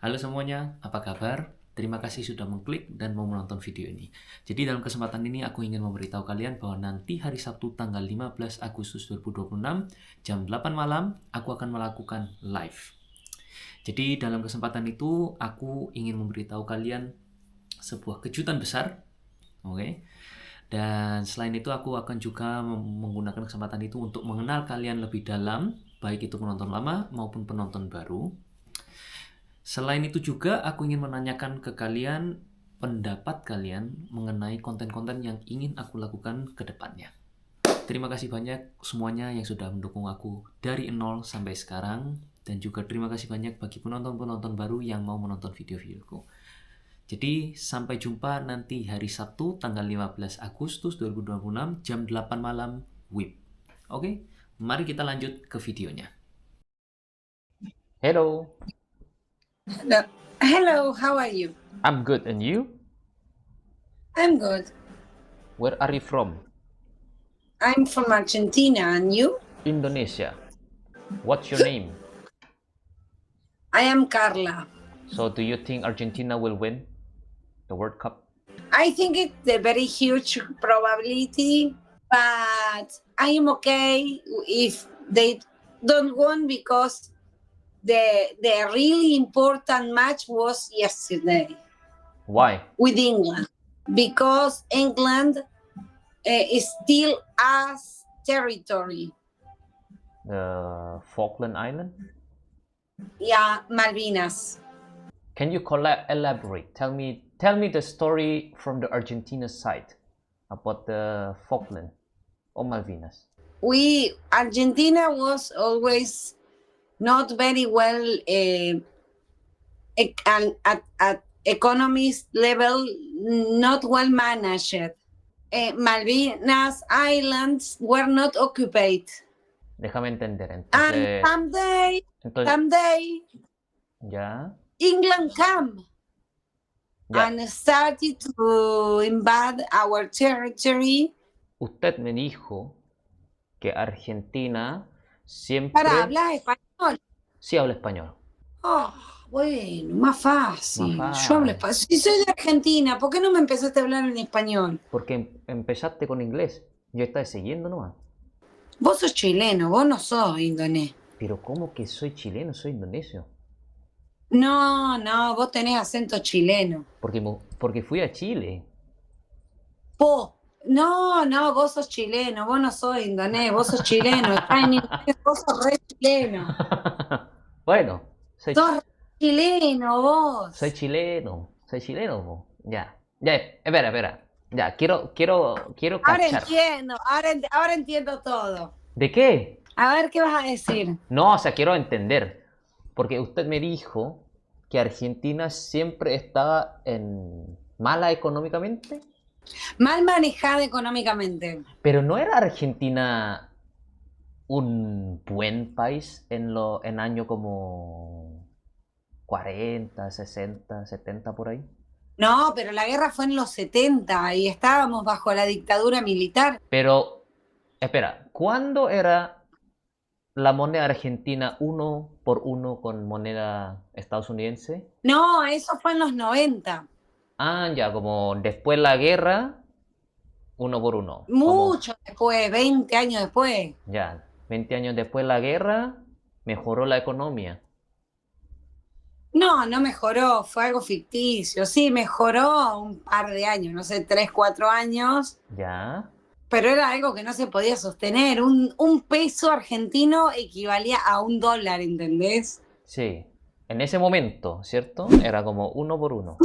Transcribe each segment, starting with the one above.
Halo semuanya, apa kabar? Terima kasih sudah mengklik dan mau menonton video ini. Jadi dalam kesempatan ini aku ingin memberitahu kalian bahwa nanti hari Sabtu tanggal 15 Agustus 2026 jam 8 malam aku akan melakukan live. Jadi dalam kesempatan itu aku ingin memberitahu kalian sebuah kejutan besar. Oke. Dan selain itu aku akan juga menggunakan kesempatan itu untuk mengenal kalian lebih dalam, baik itu penonton lama maupun penonton baru. Selain itu juga aku ingin menanyakan ke kalian pendapat kalian mengenai konten-konten yang ingin aku lakukan ke depannya. Terima kasih banyak semuanya yang sudah mendukung aku dari nol sampai sekarang. Dan juga terima kasih banyak bagi penonton-penonton baru yang mau menonton video-videoku. Jadi sampai jumpa nanti hari Sabtu tanggal 15 Agustus 2026 jam 8 malam WIB. Oke, mari kita lanjut ke videonya. Hello, Hello. Hello, how are you? I'm good and you? I'm good. Where are you from? I'm from Argentina, and you? Indonesia. What's your name? I am Carla. So do you think Argentina will win the World Cup? I think it's a very huge probability, but I am okay if they don't win because the really important match was yesterday Why? with England because England is still as territory. The Falkland Island? Yeah, Malvinas. Can you elaborate? Tell me the story from the Argentina side about the Falkland or Malvinas. Argentina was always not very well and at economist level, not well managed. Malvinas Islands were not occupied. Déjame entender, And entonces... someday, ¿Ya? England came Ya. and started to invade our territory. Usted me dijo que Argentina siempre... Para hablar español. Sí habla español. Oh, bueno, más fácil. Más Yo hablo fácil. español. Si soy de Argentina, ¿por qué no me empezaste a hablar en español? Porque empezaste con inglés. Yo estaba siguiendo nomás. Vos sos chileno, vos no sos indonés. Pero ¿cómo que soy chileno? Soy indonesio. No, vos tenés acento chileno. Porque fui a Chile. No, vos sos chileno, vos no sos indonés, vos sos chileno. Estás en inglés, vos sos re chileno. Bueno, Sos re chileno, vos. soy chileno. Po. Ya, espera. Ya, quiero Ahora cachar. entiendo, ahora entiendo todo. ¿De qué? A ver, ¿qué vas a decir? No, o sea, quiero entender. Porque usted me dijo que Argentina siempre estaba en mala económicamente. Mal manejada económicamente. Pero ¿no era Argentina un buen país en año como 40, 60, 70 por ahí? No, pero la guerra fue en los 70 y estábamos bajo la dictadura militar. Pero, espera, ¿cuándo era la moneda argentina 1 por 1 con moneda estadounidense? No, eso fue en los 90. Ah, ya, como después la guerra, 1 por 1. Mucho después, 20 años después. Ya, 20 años después la guerra, mejoró la economía. No mejoró, fue algo ficticio. Sí, mejoró un par de años, no sé, 3, 4 años. Ya. Pero era algo que no se podía sostener. Un peso argentino equivalía a $1, ¿entendés? Sí. En ese momento, ¿cierto? Era como 1 por 1.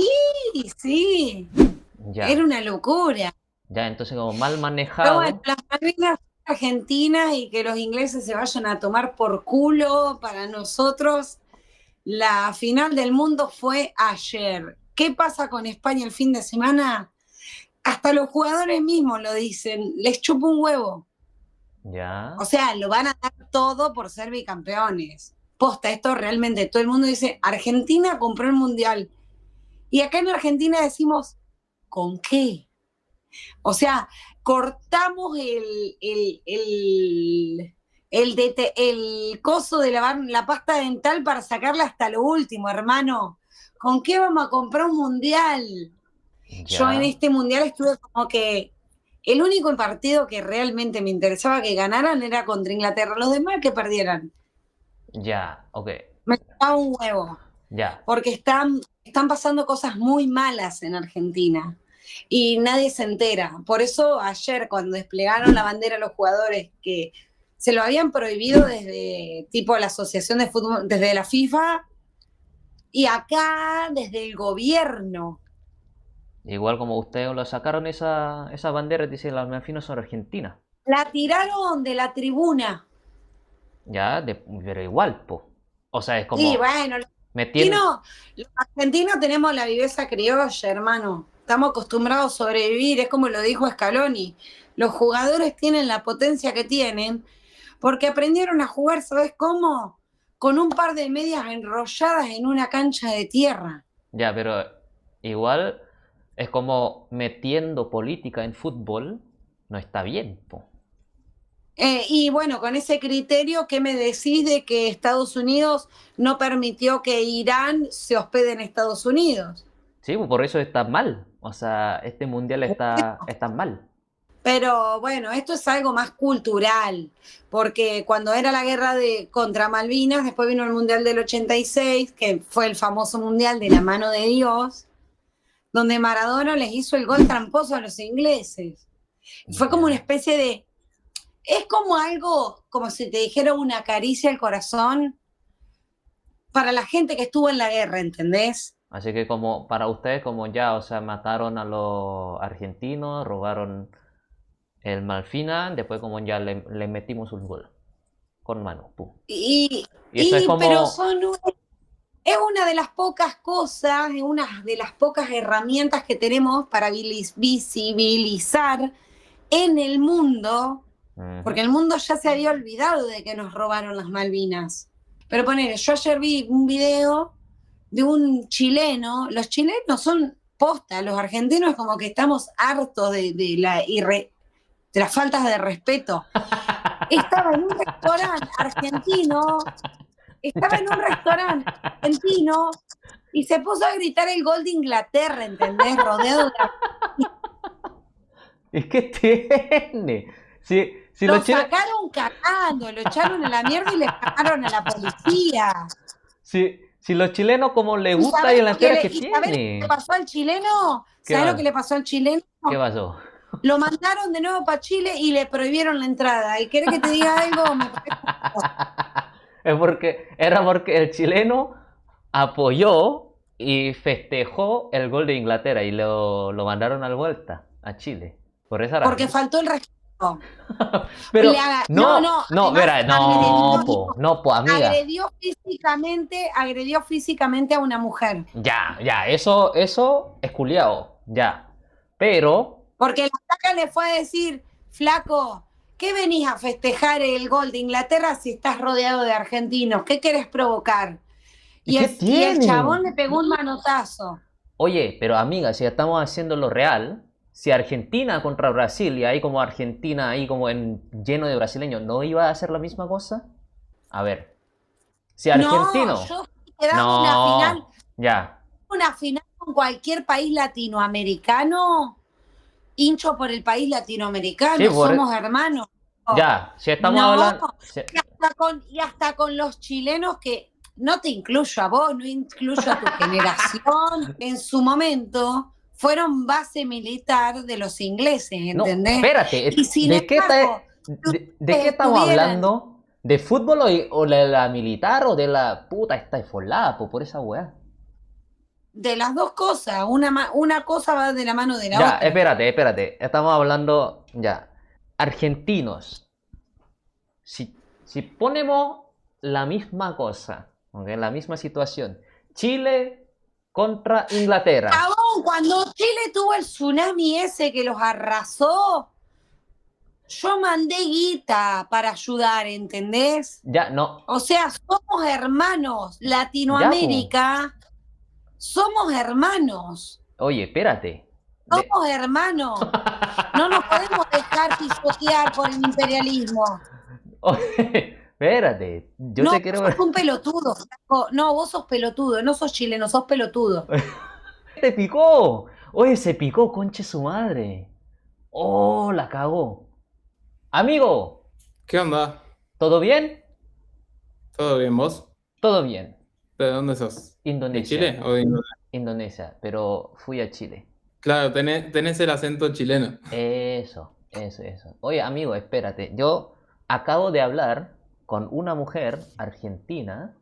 Sí. Ya. Era una locura. Ya, entonces como mal Pero manejado. bueno, las Malvinas argentinas y que los ingleses se vayan a tomar por culo para nosotros. La final del mundo fue ayer. ¿Qué pasa con España el fin de semana? Hasta los jugadores mismos lo dicen, les chupa un huevo. Ya. O sea, lo van a dar todo por ser bicampeones. Posta, esto realmente, todo el mundo dice, Argentina compró el Mundial. Y acá en Argentina decimos, ¿con qué? O sea, cortamos el coso de lavar la pasta dental para sacarla hasta lo último, hermano. ¿con qué vamos a comprar un mundial? Yo en Ya, este mundial estuve como que el único partido que realmente me interesaba que ganaran era contra Inglaterra. Los demás que perdieran. ya, ok, Me daba un huevo. ya. Porque están pasando cosas muy malas en Argentina y nadie se entera. Por eso ayer cuando desplegaron la bandera los jugadores que se lo habían prohibido desde tipo la Asociación de Fútbol, desde la FIFA y acá desde el gobierno. Igual como ustedes lo sacaron esa bandera, dicen las Malvinas son argentinas. La tiraron de la tribuna. Ya, pero igual, po. O sea, es Sí, como bueno, metiendo. los argentinos tenemos la viveza criolla, hermano. Estamos acostumbrados a sobrevivir, es como lo dijo Scaloni. Los jugadores tienen la potencia que tienen porque aprendieron a jugar, ¿sabes cómo? Con un par de medias enrolladas en una cancha de tierra. Ya, pero igual es como metiendo política en fútbol, no está bien, po. Y bueno, con ese criterio, ¿qué me decís de que Estados Unidos no permitió que Irán se hospede en Estados Unidos? Sí, pues por eso está mal. O sea, este mundial está mal. Pero bueno, esto es algo más cultural, porque cuando era la guerra contra Malvinas, después vino el Mundial del 86, que fue el famoso Mundial de la mano de Dios, donde Maradona les hizo el gol tramposo a los ingleses. Fue como una Ya. especie de... Es como algo, como si te dijera una caricia al corazón para la gente que estuvo en la guerra, ¿entendés? Así que como para ustedes, como ya, o sea, mataron a los argentinos, robaron el Malfina, después como ya le metimos un gol con mano, pum. Y eso es Pero como, es una de las pocas cosas, es una de las pocas herramientas que tenemos para visibilizar en el mundo, ujú, porque el mundo ya se había olvidado de que nos robaron las Malvinas. Pero ponele, yo ayer vi un video de un chileno, los chilenos son posta, los argentinos como que estamos hartos de las faltas de respeto. Estaba en un restaurante argentino, estaba en un restaurante argentino y se puso a gritar el gol de Inglaterra, ¿entendés? Rodeado de... es que tiene. Si Lo los chilenos, sacaron cagando, lo echaron a la mierda y le pagaron a la policía. si los chilenos como le ¿Y gusta y sabés la lo que entera le, que y sabés lo que le tiene. pasó al chileno? ¿Qué ¿Sabés lo que va? le pasó al chileno? ¿Qué pasó? Lo mandaron de nuevo para Chile y le prohibieron la entrada. ¿Y querés que te diga algo? Me parece... Era porque el chileno apoyó y festejó el gol de Inglaterra y lo mandaron a la vuelta a Chile. Por esa Porque razón. faltó el respeto. Pero No, no, no, no, además verá, no, po, amiga. agredió físicamente a una mujer. Ya, ya, eso es culiao, ya. Pero, Porque la placa le fue a decir, flaco, ¿qué venís a festejar el gol de Inglaterra si estás rodeado de argentinos? ¿Qué querés provocar? ¿y qué Y el tiene? chabón le pegó un manotazo. Oye, pero amiga, si estamos haciendo lo real, si Argentina contra Brasil y ahí como Argentina ahí como lleno de brasileños, ¿no iba a hacer la misma cosa? A ver, si No, argentino, yo te daba no, ya, una final con cualquier país latinoamericano, hincho por el país sí, latinoamericano, somos hermanos. ya, si estamos No, hablando, y hasta con los chilenos que no te incluyo a vos, no incluyo a tu generación, en su momento fueron base militar de los ingleses, no, ¿entendés? Y espérate, sin embargo, de qué estamos estuvieran hablando? ¿De fútbol o de la militar o de la puta esta folada por esa weá? de las dos cosas, una cosa va de la mano de la Ya, otra. espérate, estamos hablando, ya, argentinos. Si ponemos la misma cosa, ¿ok? La misma situación, Chile contra Inglaterra, Chabón, cuando Chile tuvo el tsunami ese que los arrasó, yo mandé guita para ayudar, ¿entendés? ya, no, O sea, somos hermanos. ya, pues, Latinoamérica, somos hermanos. oye, espérate. De- Somos hermanos. No nos podemos dejar pisotear por el imperialismo. Oye, Espérate, yo No, te vos quiero... sos un pelotudo, flaco. No, vos sos pelotudo, no sos chileno, sos pelotudo. ¡Te picó! Oye, se picó, conche su madre. Oh, la cagó. Amigo, ¿Qué onda? ¿todo bien? ¿Todo bien vos? Todo bien. ¿De dónde sos? ¿De Indonesia. Chile o de Indonesia? Indonesia, pero fui a Chile. Claro, tenés el acento chileno. Eso. Oye, amigo, espérate. Yo acabo de hablar con una mujer argentina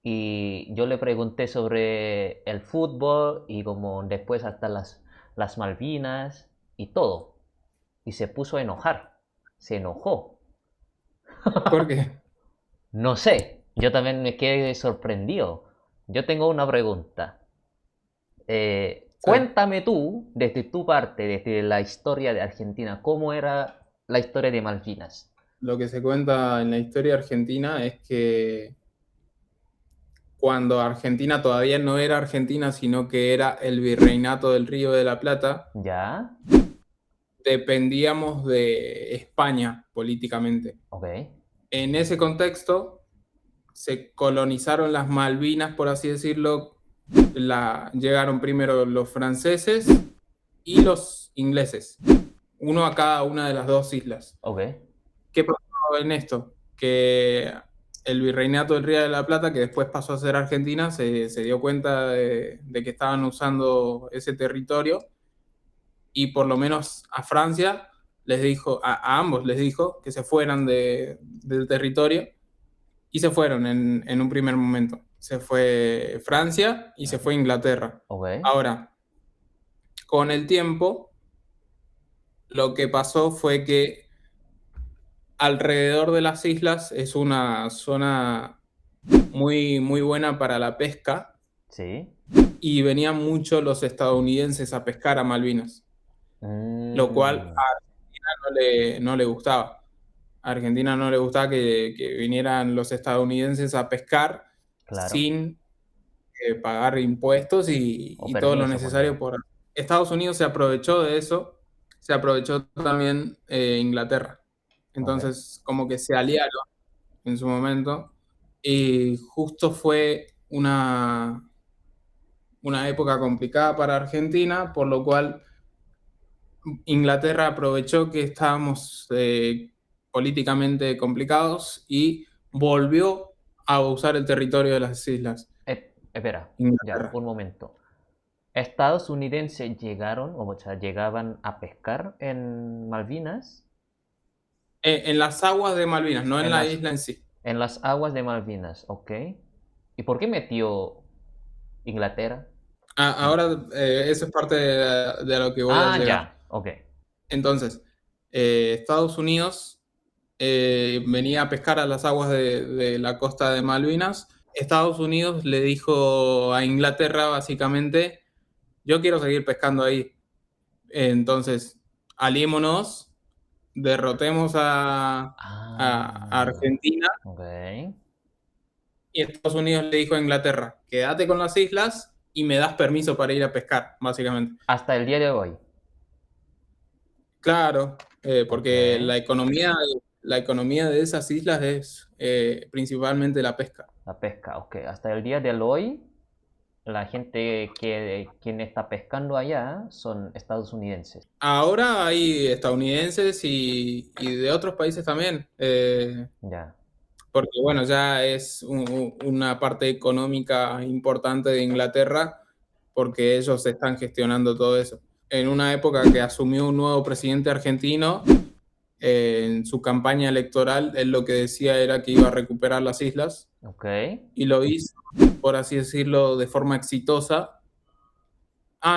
y yo le pregunté sobre el fútbol y como después hasta las Malvinas y todo. Y se puso a enojar. Se enojó. ¿Por qué? No sé, yo también me quedé sorprendido. Yo tengo una pregunta. Sí. Cuéntame tú, desde tu parte, desde la historia de Argentina, ¿cómo era la historia de Malvinas? Lo que se cuenta en la historia argentina es que cuando Argentina todavía no era Argentina, sino que era el Virreinato del Río de la Plata, ¿Ya? dependíamos de España políticamente. Ok. En ese contexto, se colonizaron las Malvinas, por así decirlo. Llegaron primero los franceses y los ingleses, uno a cada una de las dos islas. Ok. ¿Qué pasó en esto? Que el Virreinato del Río de la Plata, que después pasó a ser Argentina, se dio cuenta de que estaban usando ese territorio y por lo menos a Francia les dijo, a ambos les dijo que se fueran del territorio y se fueron en un primer momento. Se fue Francia y se fue Inglaterra. Ok. Ahora, con el tiempo, lo que pasó fue que alrededor de las islas es una zona muy, muy buena para la pesca Sí. y venían mucho los estadounidenses a pescar a Malvinas, lo cual a Argentina no le gustaba. A Argentina no le gustaba que vinieran los estadounidenses a pescar Claro. sin pagar impuestos O y todo lo permiso, necesario por... Estados Unidos se aprovechó de eso, se aprovechó también Inglaterra. Entonces, como que se aliaron en su momento y justo fue una época complicada para Argentina, por lo cual Inglaterra aprovechó que estábamos políticamente complicados y volvió a usar el territorio de las islas. Espera, ya, Inglaterra. un momento. ¿Estadounidenses llegaron, o sea, llegaban a pescar en Malvinas? En las aguas de Malvinas, no en En la las- isla en sí. En las aguas de Malvinas, ok. ¿Y por qué metió Inglaterra? Ahora, eso es parte de lo que voy a llegar. Ya, ok. Entonces, Estados Unidos venía a pescar a las aguas de la costa de Malvinas. Estados Unidos le dijo a Inglaterra, básicamente, yo quiero seguir pescando ahí. Entonces, aliémonos, derrotemos a Argentina. Ok. Y Estados Unidos le dijo a Inglaterra, quédate con las islas y me das permiso para ir a pescar, básicamente. Hasta el día de hoy. Claro, porque Ok. la economía de esas islas es principalmente la pesca. La pesca, ok. Hasta el día de hoy, la gente quien está pescando allá son estadounidenses. Ahora hay estadounidenses y de otros países también, Ya. porque bueno, ya es una parte económica importante de Inglaterra, porque ellos están gestionando todo eso. En una época que asumió un nuevo presidente argentino, en su campaña electoral, él lo que decía era que iba a recuperar las islas Ok. y lo hizo, por así decirlo, de forma exitosa.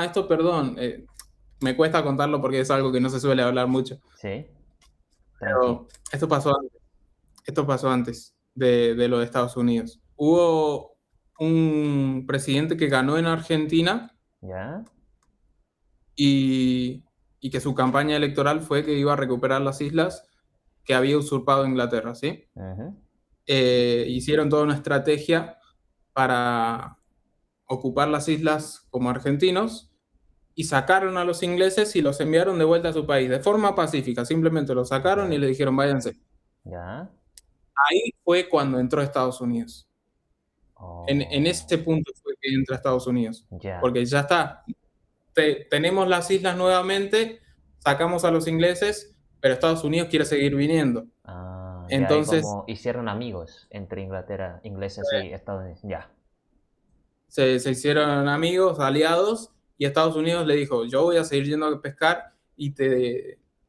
Esto, perdón, me cuesta contarlo porque es algo que no se suele hablar mucho, Sí. Tranqui. pero esto pasó antes de lo de Estados Unidos. Hubo un presidente que ganó en Argentina Ya. y que su campaña electoral fue que iba a recuperar las islas que había usurpado Inglaterra, ¿sí? Ujú. Hicieron toda una estrategia para ocupar las islas como argentinos y sacaron a los ingleses y los enviaron de vuelta a su país de forma pacífica. Simplemente los sacaron y le dijeron váyanse. Ya. ahí fue cuando entró Estados Unidos. En ese Oh, punto fue que entra Estados Unidos. ya, Porque ya está, tenemos las islas nuevamente, sacamos a los ingleses, pero Estados Unidos quiere seguir viniendo. ya ahí Entonces como hicieron amigos entre Inglaterra, ingleses y Estados Unidos, ya, se hicieron amigos, aliados, y Estados Unidos le dijo, yo voy a seguir yendo a pescar y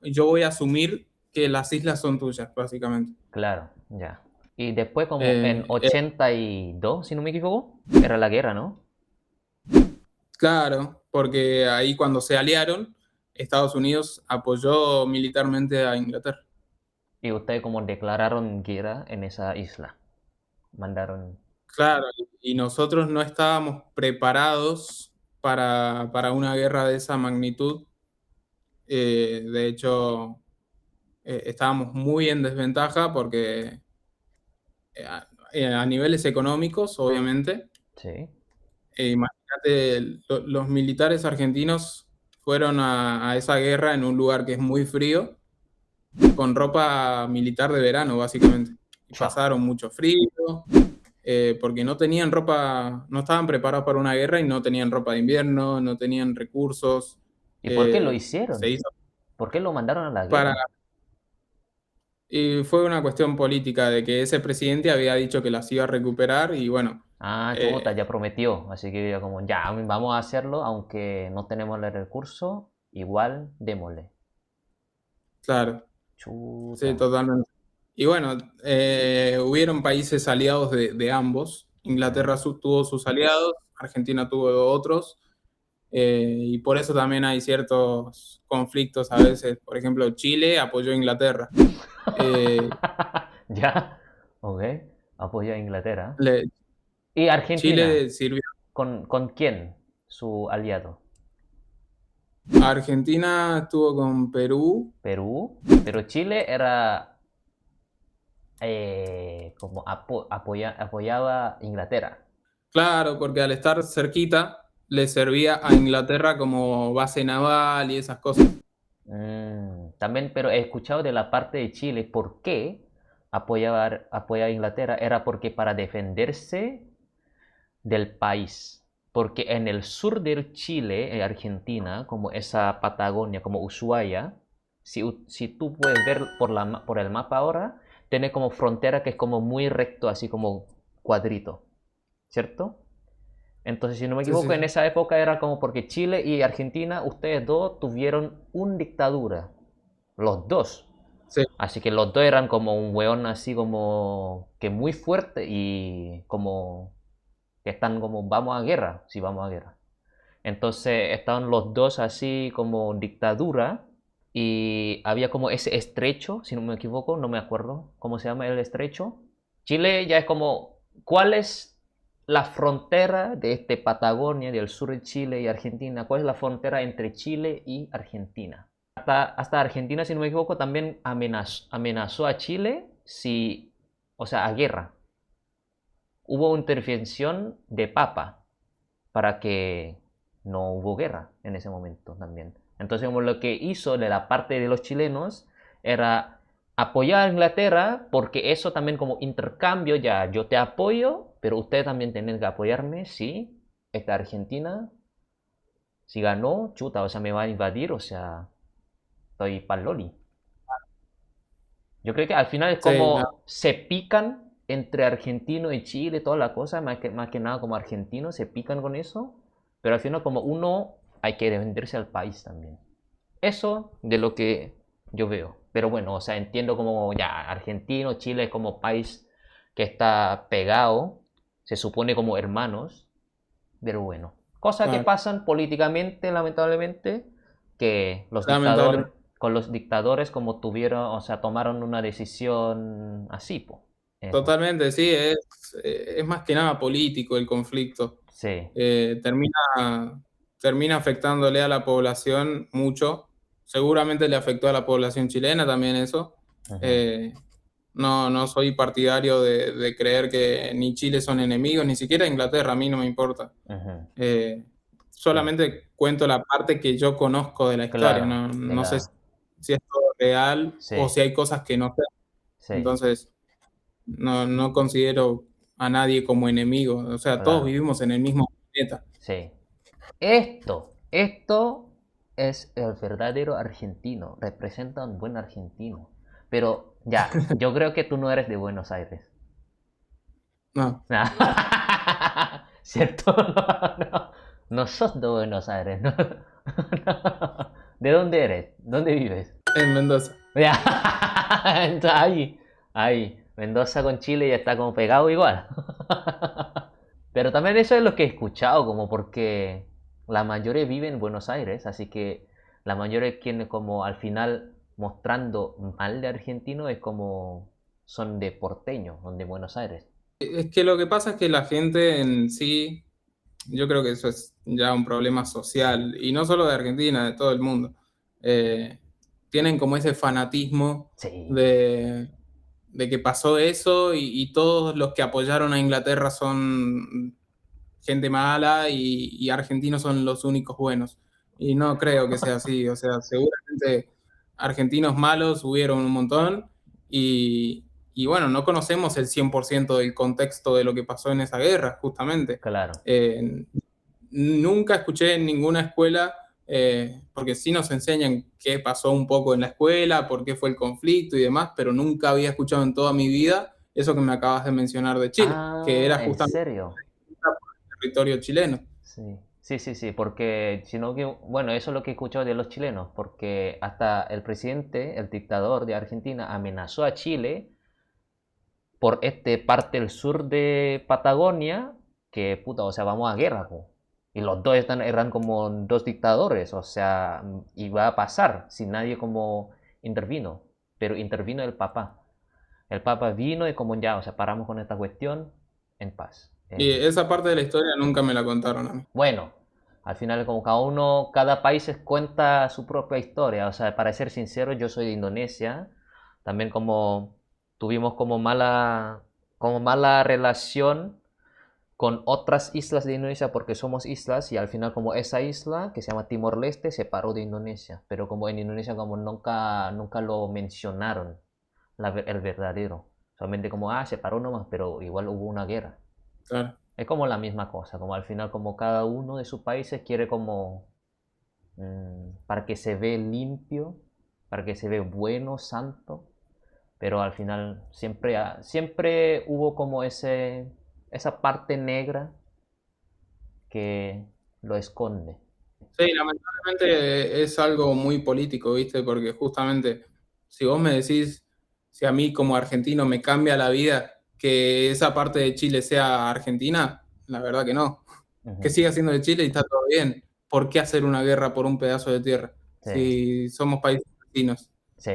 yo voy a asumir que las islas son tuyas, básicamente. claro, ya. Y después como en Eh, eh, 82, si no me equivoco, era la guerra, ¿no? claro, porque ahí cuando se aliaron, Estados Unidos apoyó militarmente a Inglaterra. Y ustedes como declararon guerra en esa isla, mandaron... Claro, y nosotros no estábamos preparados para una guerra de esa magnitud. De hecho, estábamos muy en desventaja porque a niveles económicos, obviamente. Sí. Imagínate, los militares argentinos fueron a esa guerra en un lugar que es muy frío, con ropa militar de verano, básicamente. Y Chao. pasaron mucho frío, porque no tenían ropa, no estaban preparados para una guerra y no tenían ropa de invierno, no tenían recursos. ¿Y por qué lo Se hicieron? hizo ¿Por qué lo mandaron a la para, guerra? y fue una cuestión política de que ese presidente había dicho que las iba a recuperar y bueno, Ah, chuta, eh, ya prometió, así que ya como, ya, vamos a hacerlo, aunque no tenemos el recurso, igual démosle. claro, sí, Chuta, totalmente. Y bueno, hubieron países aliados de ambos. Inglaterra tuvo sus aliados, Argentina tuvo otros, y por eso también hay ciertos conflictos a veces. Por ejemplo, Chile apoyó a Inglaterra. Eh, ya, ok, apoya a Inglaterra. le- ¿Y Argentina? Chile sirvió. ¿Con quién? Su aliado. Argentina estuvo con Perú. Perú, pero Chile era como apoyaba a Inglaterra. Claro, porque al estar cerquita le servía a Inglaterra como base naval y esas cosas. También, pero he escuchado de la parte de Chile por qué apoyaba a Inglaterra. Era porque para defenderse del país. Porque en el sur de Chile, Argentina, como esa Patagonia, como Ushuaia, si tú puedes ver por el mapa ahora, tiene como frontera que es como muy recto, así como cuadrito, ¿cierto? Entonces, si no me Sí, sí, equivoco, en sí. esa época era como porque Chile y Argentina, ustedes dos tuvieron una dictadura, los dos. Sí, Así que los dos eran como un weón así como que muy fuerte y como que están como vamos a guerra, sí vamos a guerra. Entonces estaban los dos así como dictadura y había como ese estrecho, si no me equivoco, no me acuerdo cómo se llama el estrecho. Chile ya es como, ¿cuál es la frontera de este Patagonia, del sur de Chile y Argentina? ¿Cuál es la frontera entre Chile y Argentina? Hasta Argentina, si no me equivoco, también amenazó a Chile si, o sea, a guerra. Hubo intervención de Papa para que no hubo guerra en ese momento también. Entonces, como lo que hizo de la parte de los chilenos era apoyar a Inglaterra, porque eso también como intercambio, ya yo te apoyo, pero ustedes también tienen que apoyarme si esta Argentina, si ganó, chuta, o sea, me va a invadir, o sea, estoy pa'l loli. Yo creo que al final es sí, no, como se pican entre argentino y Chile, toda la cosa, más que nada como argentinos se pican con eso, pero al final como uno hay que defenderse al país también. Eso de lo que yo veo. Pero bueno, o sea, entiendo como ya argentino, Chile es como país que está pegado, se supone como hermanos, pero bueno, cosas que claro, pasan políticamente, lamentablemente, que los dictadores, lamentable. con los dictadores como tuvieron, o sea, tomaron una decisión así, po. Eso. Totalmente, sí, es más que nada político el conflicto. Sí. Termina afectándole a la población mucho. Seguramente le afectó a la población chilena también eso. Ujú, Eh, no soy partidario de creer que ni Chile son enemigos, ni siquiera Inglaterra, a mí no me importa. ujú. Eh, Sí. Solamente cuento la parte que yo conozco de la historia, Claro, no, de no sé la... si es todo real o Sí, si hay cosas que no sé. sí. Entonces, no considero a nadie como enemigo. O sea, todos Claro. vivimos en el mismo planeta. Sí. Esto es el verdadero argentino. Representa un buen argentino. Pero ya, yo creo que tú no eres de Buenos Aires. No, ¿Cierto? No, no sos de Buenos Aires. No. ¿De dónde eres? ¿Dónde vives? en Mendoza. Ya. Ahí. Mendoza con Chile ya está como pegado igual. Pero también eso es lo que he escuchado, como porque la mayoría vive en Buenos Aires, así que la mayoría quienes como al final mostrando mal de argentino es como son de porteño, son de Buenos Aires. Es que lo que pasa es que la gente en sí, yo creo que eso es ya un problema social, y no solo de Argentina, de todo el mundo. Eh, Tienen como ese fanatismo Sí, de que pasó eso y todos los que apoyaron a Inglaterra son gente mala y argentinos son los únicos buenos. Y no creo que sea así. O sea, seguramente argentinos malos hubieron un montón y bueno, no conocemos el 100% del contexto de lo que pasó en esa guerra, justamente. claro. Nunca escuché en ninguna escuela, porque sí nos enseñan qué pasó un poco en la escuela, por qué fue el conflicto y demás, pero nunca había escuchado en toda mi vida eso que me acabas de mencionar de Chile, que era Ah, ¿en justamente serio? el territorio chileno. Sí, porque, sino que, bueno, eso es lo que he escuchado de los chilenos, porque hasta el presidente, el dictador de Argentina, amenazó a Chile por este parte del sur de Patagonia, que puta, o sea, vamos a guerra, po. Y los dos eran como dos dictadores, o sea, iba a pasar si nadie como intervino, pero intervino el Papa. El Papa vino y como ya, o sea, paramos con esta cuestión en paz. Y esa parte de la historia nunca me la contaron a mí. Bueno, al final como cada país cuenta su propia historia, o sea, para ser sincero, yo soy de Indonesia, también como tuvimos como mala relación con otras islas de Indonesia porque somos islas y al final como esa isla que se llama Timor-Leste se separó de Indonesia, pero como en Indonesia como nunca lo mencionaron el verdadero, solamente como se separó nomás, pero igual hubo una guerra. Claro. Es como la misma cosa, como al final como cada uno de sus países quiere como para que se ve limpio, para que se ve bueno, santo, pero al final siempre hubo como esa parte negra que lo esconde. Sí, lamentablemente es algo muy político, ¿viste? Porque justamente si vos me decís, si a mí como argentino me cambia la vida que esa parte de Chile sea Argentina, la verdad que no. Que Ujú. siga siendo de Chile y está todo bien. ¿Por qué hacer una guerra por un pedazo de tierra Sí, si somos países vecinos? sí,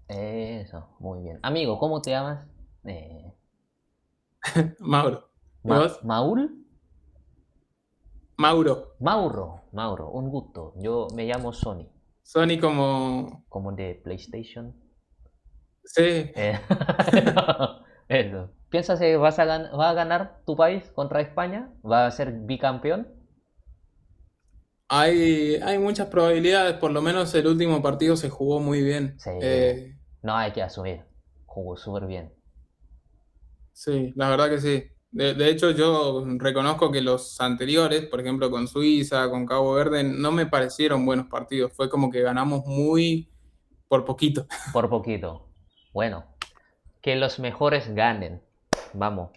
eso, muy bien. Amigo, ¿cómo te llamas? Eh, Mauro. ¿Y vos? ¿Maul? Mauro. Mauro, un gusto. Yo me llamo Sony, Sony como... como de PlayStation. Sí, Eh, Eso. ¿Piensas que va a ganar tu país contra España? ¿Va a ser bicampeón? hay muchas probabilidades, por lo menos el último partido se jugó muy bien. Sí. No hay que asumir. Jugó súper bien. Sí, la verdad que sí. De hecho, yo reconozco que los anteriores, por ejemplo, con Suiza, con Cabo Verde, no me parecieron buenos partidos. Fue como que ganamos muy por poquito. Por poquito. Bueno, que los mejores ganen. Vamos.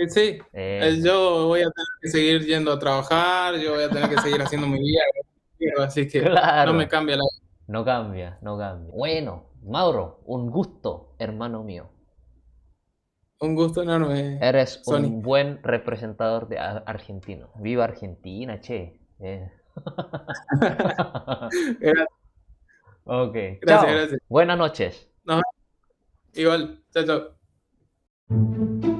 Sí, Eso. yo voy a tener que seguir yendo a trabajar, yo voy a tener que seguir haciendo mi vida, así que no me Claro. cambia la... No cambia, no cambia. Bueno, Mauro, un gusto, hermano mío. Un gusto enorme, Eres Sony. un buen representador de argentino. Viva Argentina, che. Gracias, Ok, gracias, chao. gracias. Buenas noches. Nos vemos. Igual, chao, chao.